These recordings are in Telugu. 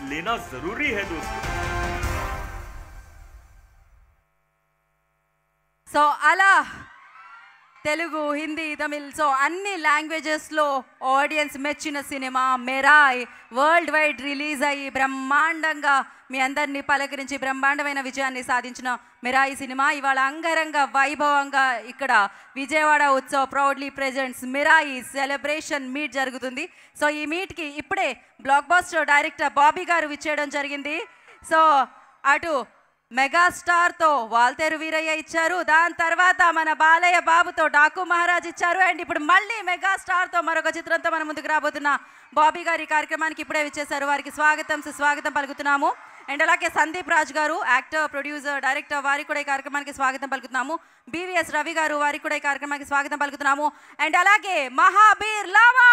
लेना जरूरी है दोस्तों। సో అలా తెలుగు, హిందీ, తమిళ్, సో అన్ని లాంగ్వేజెస్లో ఆడియన్స్ మెచ్చిన cinema Mirai world wide release అయ్యి బ్రహ్మాండంగా మీ అందరినీ పలకరించి బ్రహ్మాండమైన విజయాన్ని సాధించిన మెరాయి సినిమా ఇవాళ అంగరంగ వైభవంగా ఇక్కడ విజయవాడ ఉత్సవ్ ప్రౌడ్లీ ప్రెజెంట్స్ మెరాయి సెలబ్రేషన్ మీట్ జరుగుతుంది. సో ఈ మీట్కి ఇప్పుడే బ్లాక్ బస్టర్ డైరెక్టర్ బాబీ గారు విచ్చేయడం జరిగింది. సో అటు మెగాస్టార్తో వాల్తేరు వీరయ్య ఇచ్చారు, దాని తర్వాత మన బాలయ్య బాబుతో డాకు మహారాజ్ ఇచ్చారు, అండ్ ఇప్పుడు మళ్ళీ మెగాస్టార్తో మరొక చిత్రంతో మన ముందుకు రాబోతున్న బాబీ గారి కార్యక్రమానికి ఇప్పుడే విచ్చేశారు. వారికి స్వాగతం పలుకుతున్నాము. అండ్ అలాగే సందీప్ రాజ్ గారు యాక్టర్, ప్రొడ్యూసర్, డైరెక్టర్, వారికి కూడా ఈ కార్యక్రమానికి స్వాగతం పలుకుతున్నాము. బీవీఎస్ రవి గారు, వారికి కూడా ఈ కార్యక్రమానికి స్వాగతం పలుకుతున్నాము. అండ్ అలాగే మహాబీర్ లావా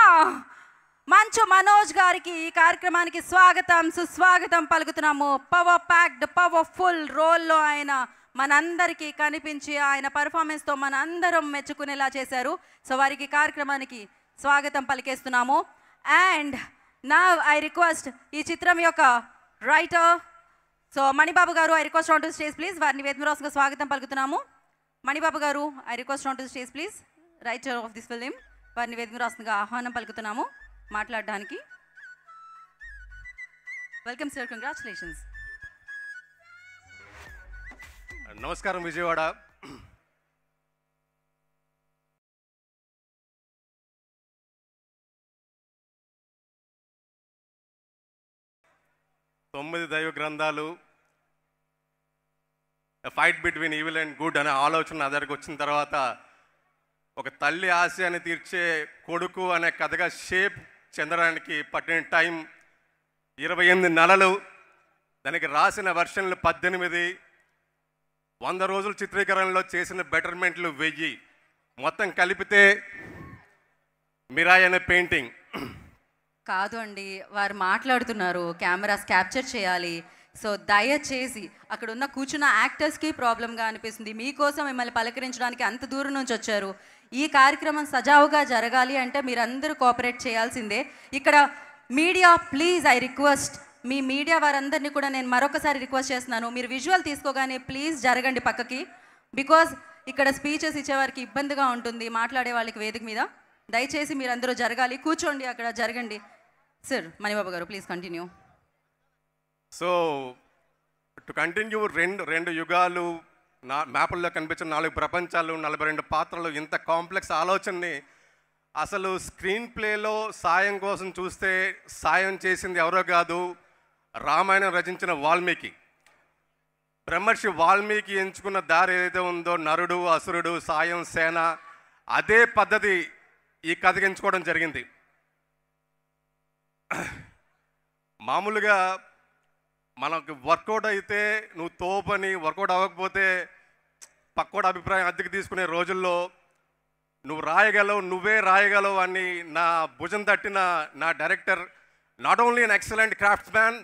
మంచు మనోజ్ గారికి ఈ కార్యక్రమానికి సుస్వాగతం పలుకుతున్నాము. పవర్ ప్యాక్డ్, పవర్ఫుల్ రోల్లో ఆయన మనందరికీ కనిపించి ఆయన పర్ఫార్మెన్స్తో మన అందరం మెచ్చుకునేలా చేశారు. సో వారికి కార్యక్రమానికి స్వాగతం పలికేస్తున్నాము. అండ్ నా ఐ రిక్వెస్ట్ ఈ చిత్రం యొక్క రైటర్ సో మణిబాబు గారు, I request on to stage please. వారిని వేదమురాసుగా స్వాగతం పలుకుతున్నాము. మణిబాబు గారు, I request on to stage please, writer of this film. వారిని వేదమురాసుగా ఆహ్వానం పలుకుతున్నాము మాట్లాడడానికి. Welcome sir, congratulations. నమస్కారం విజయవాడ. తొమ్మిది దైవ గ్రంథాలు, fight between evil and good అనే ఆలోచన నా దగ్గరకు వచ్చిన తర్వాత ఒక తల్లి ఆశయాన్ని తీర్చే కొడుకు అనే కథగా షేప్ చెందడానికి పట్టిన టైం 28 నెలలు, దానికి రాసిన వర్షన్లు 18, 100 రోజుల చిత్రీకరణలో చేసిన బెటర్మెంట్లు 1000, మొత్తం కలిపితే మిరాయ్ అనే పెయింటింగ్. కాదు అండి, వారు మాట్లాడుతున్నారు, కెమెరాస్ క్యాప్చర్ చేయాలి. సో దయచేసి అక్కడ ఉన్న కూర్చున్న యాక్టర్స్కి ప్రాబ్లంగా అనిపిస్తుంది. మీకోసం మిమ్మల్ని పలకరించడానికి అంత దూరం నుంచి వచ్చారు. ఈ కార్యక్రమం సజావుగా జరగాలి అంటే మీరందరూ కోఆపరేట్ చేయాల్సిందే. ఇక్కడ media please, I request, me media వారందరినీ కూడా నేను మరొకసారి రిక్వెస్ట్ చేస్తున్నాను, మీరు విజువల్ తీసుకోగానే ప్లీజ్ జరగండి పక్కకి. బికాజ్ ఇక్కడ స్పీచెస్ ఇచ్చేవారికి ఇబ్బందిగా ఉంటుంది, మాట్లాడే వాళ్ళకి వేదిక మీద. దయచేసి మీరందరూ జరగాలి, కూర్చోండి అక్కడ, జరగండి. సార్ మణిబాబు గారు please continue. So to continue, రెండు యుగాలు, మ్యాప్ల్లో కనిపించిన 4 ప్రపంచాలు, 42 పాత్రలు, ఇంత కాంప్లెక్స్ ఆలోచనని అసలు స్క్రీన్ ప్లేలో సాయం కోసం చూస్తే సాయం చేసింది ఎవరో కాదు, రామాయణం రచించిన వాల్మీకి. బ్రహ్మర్షి వాల్మీకి ఎంచుకున్న దారి ఏదైతే ఉందో, నరుడు, అసురుడు, సాయం, సేన, అదే పద్ధతి ఈ కథకి ఎంచుకోవడం జరిగింది. మామూలుగా మనకు వర్కౌట్ అయితే నువ్వు తోపని, వర్కౌట్ అవ్వకపోతే పక్కోడు అభిప్రాయం అద్దెకి తీసుకునే రోజుల్లో నువ్వు రాయగలవు, నువ్వే రాయగలవు అని నా భుజం తట్టిన నా director not only an excellent క్రాఫ్ట్స్మ్యాన్